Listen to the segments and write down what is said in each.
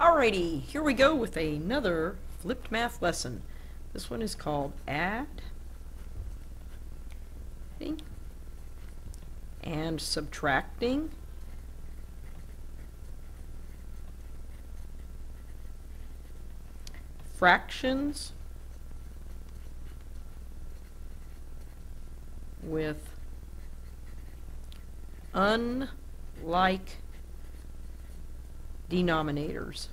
Alrighty, here we go with another flipped math lesson. This one is called adding and subtracting fractions with unlike denominators.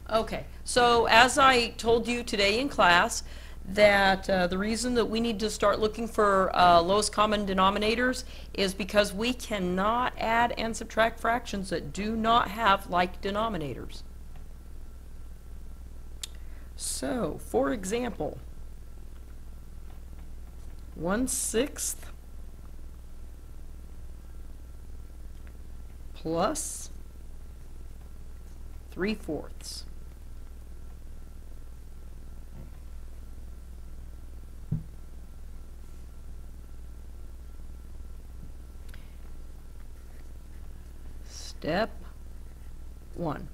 Okay, so as I told you today in class, that the reason that we need to start looking for lowest common denominators is because we cannot add and subtract fractions that do not have like denominators. So, for example, 1/6 plus 3/4. Step 1.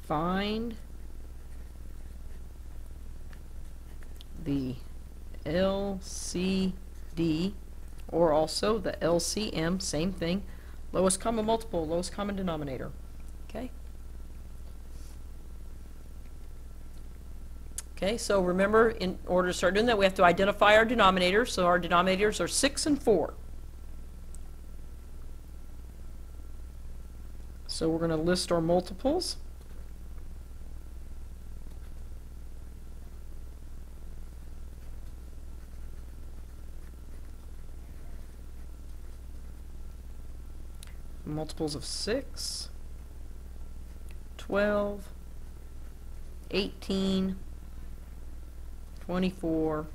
Find the LCD, or also the LCM, same thing, lowest common multiple, lowest common denominator. Okay? Okay, so remember, in order to start doing that, we have to identify our denominators. So our denominators are 6 and 4. So we're going to list our multiples. Multiples of 6, 12, 18, 24,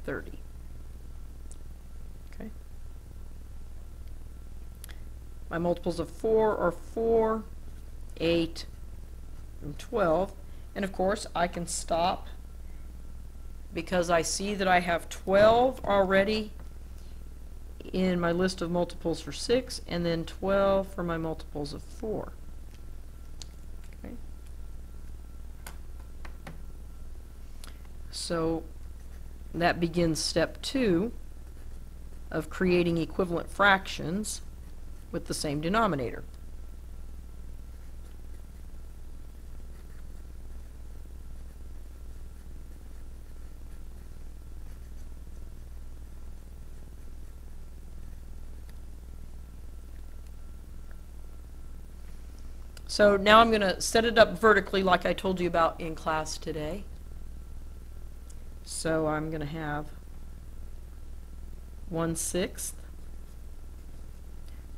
30. Okay. My multiples of 4 are 4, 8, and 12. And of course, I can stop because I see that I have 12 already in my list of multiples for 6, and then 12 for my multiples of 4. Okay. So that begins step 2 of creating equivalent fractions with the same denominator. So now I'm going to set it up vertically like I told you about in class today. So I'm going to have 1/6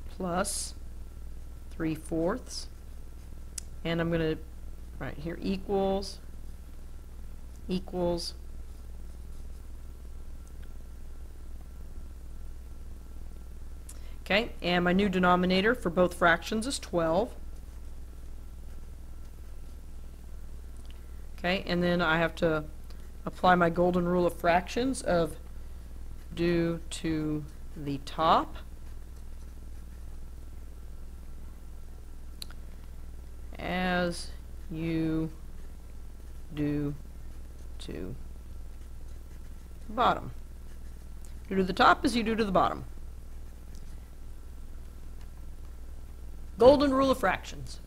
plus 3/4, and I'm going to write here equals. Okay, and my new denominator for both fractions is 12. Okay, and then I have to apply my golden rule of fractions of do to the top as you do to the bottom. Do to the top as you do to the bottom. Golden rule of fractions.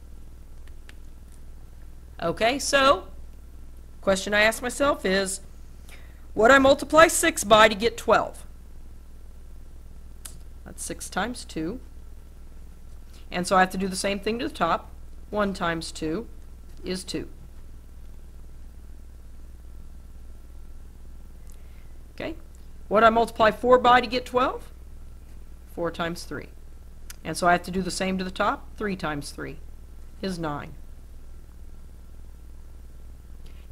Okay, so question I ask myself is, what I multiply 6 by to get 12? That's 6 times 2. And so I have to do the same thing to the top. 1 times 2 is 2. Okay. What I multiply 4 by to get 12? 4 times 3. And so I have to do the same to the top. 3 times 3 is 9.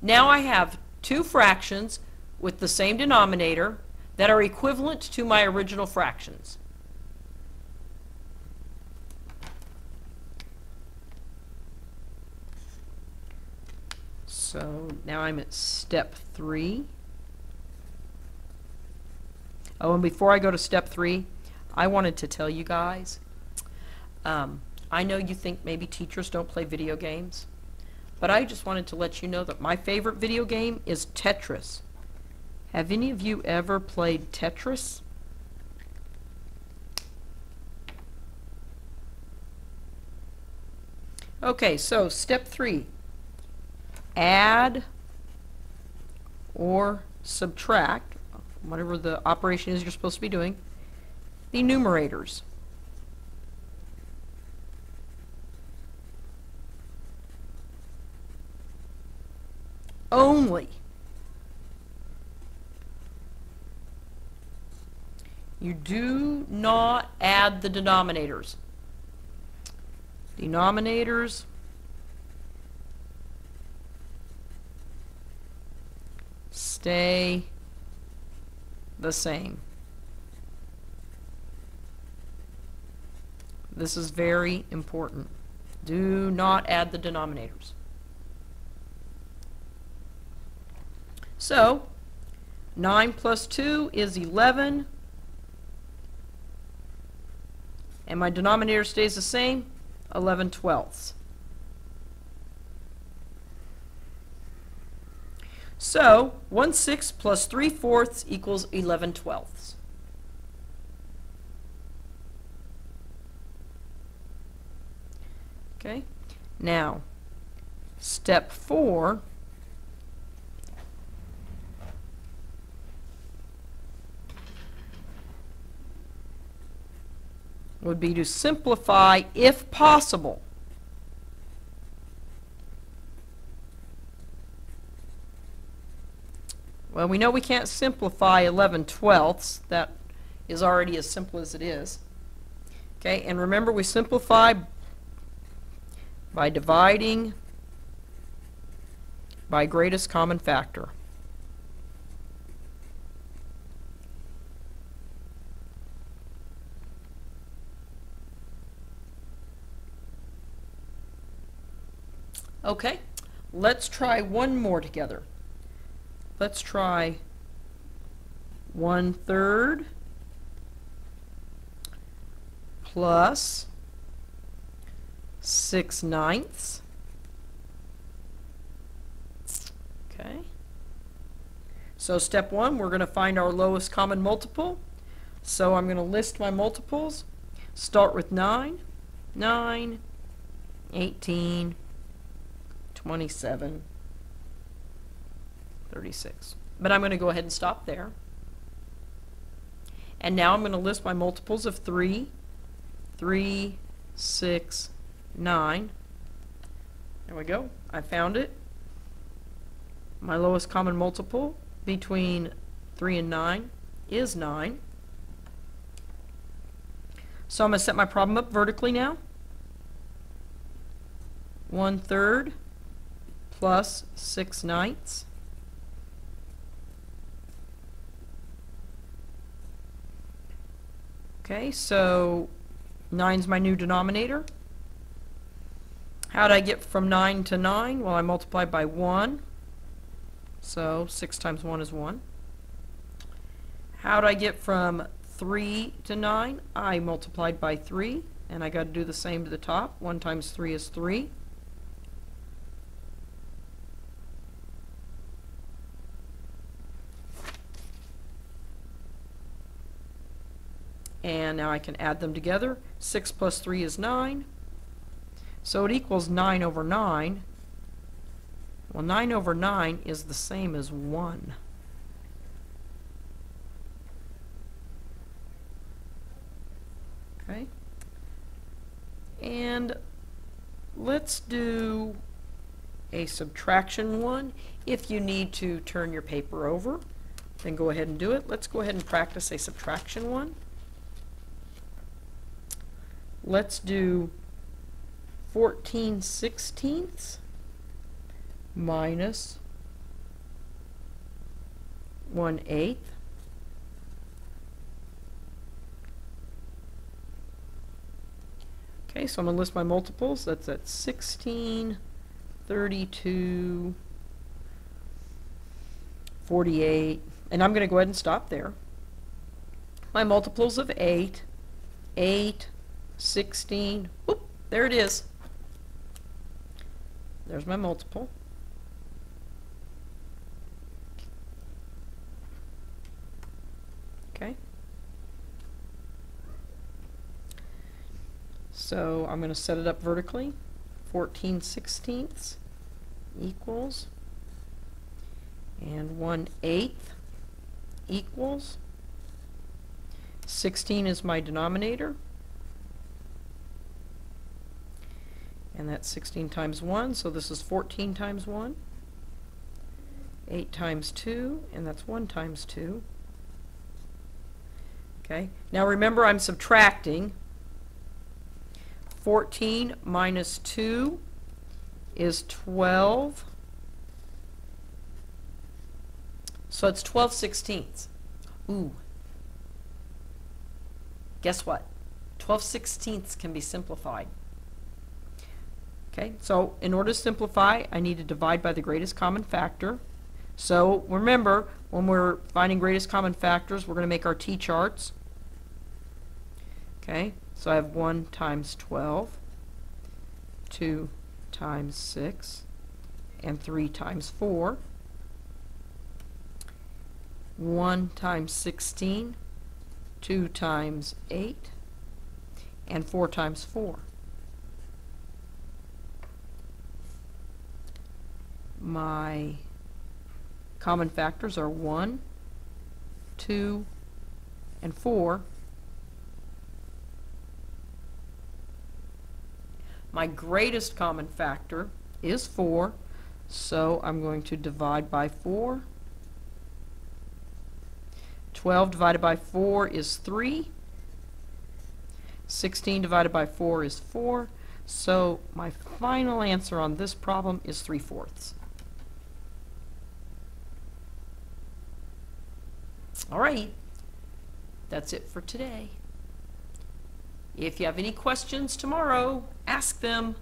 Now I have two fractions with the same denominator that are equivalent to my original fractions. So now I'm at step 3. Oh, and before I go to step 3, I wanted to tell you guys, I know you think maybe teachers don't play video games, but I just wanted to let you know that my favorite video game is Tetris. Have any of you ever played Tetris? Okay, so step 3. Add or subtract, whatever the operation is you're supposed to be doing, the numerators. Only. You do not add the denominators. Denominators stay the same. This is very important. Do not add the denominators. So, 9 plus 2 is 11. And my denominator stays the same, 11/12. So, 1/6 plus 3/4 equals 11/12. Okay, now, step 4, would be to simplify if possible. Well, we know we can't simplify 11/12. That is already as simple as it is. Okay, and remember we simplify by dividing by greatest common factor. Okay, let's try one more together. Let's try 1/3 plus 6/9. Okay. So step 1, we're going to find our lowest common multiple. So I'm going to list my multiples. Start with 9, 9, 18, 27, 36. But I'm going to go ahead and stop there. And now I'm going to list my multiples of 3, 3, 6, 9. There we go. I found it. My lowest common multiple between 3 and 9 is 9. So I'm going to set my problem up vertically now. 1/3 plus 6/9. Okay, so 9's my new denominator. How did I get from 9 to 9? Well, I multiplied by 1. So 6 times 1 is 1. How did I get from 3 to 9? I multiplied by 3, and I got to do the same to the top. 1 times 3 is 3. And now I can add them together. 6 plus 3 is 9. So it equals 9 over 9. Well, 9 over 9 is the same as 1. Okay. And let's do a subtraction one. If you need to turn your paper over, then go ahead and do it. Let's go ahead and practice a subtraction one. let's do 14/16 minus 1/8. Okay, so I'm going to list my multiples. That's at 16, 32, 48, and I'm going to go ahead and stop there. My multiples of 8, 16, whoop, there it is. There's my multiple. Okay. So I'm going to set it up vertically. 14/16 equals, and 1/8 equals, 16 is my denominator, and that's 16 times 1, so this is 14 times 1, 8 times 2, and that's 1 times 2. Okay, now remember I'm subtracting. 14 minus 2 is 12. So it's 12/16. Ooh. Guess what? 12/16 can be simplified. Okay, so in order to simplify, I need to divide by the greatest common factor. So remember, when we're finding greatest common factors, we're going to make our t-charts. Okay, so I have 1 times 12, 2 times 6, and 3 times 4. 1 times 16, 2 times 8, and 4 times 4. My common factors are 1, 2, and 4. My greatest common factor is 4, so I'm going to divide by 4. 12 divided by 4 is 3. 16 divided by 4 is 4. So my final answer on this problem is 3/4. All right, that's it for today. If you have any questions tomorrow, ask them.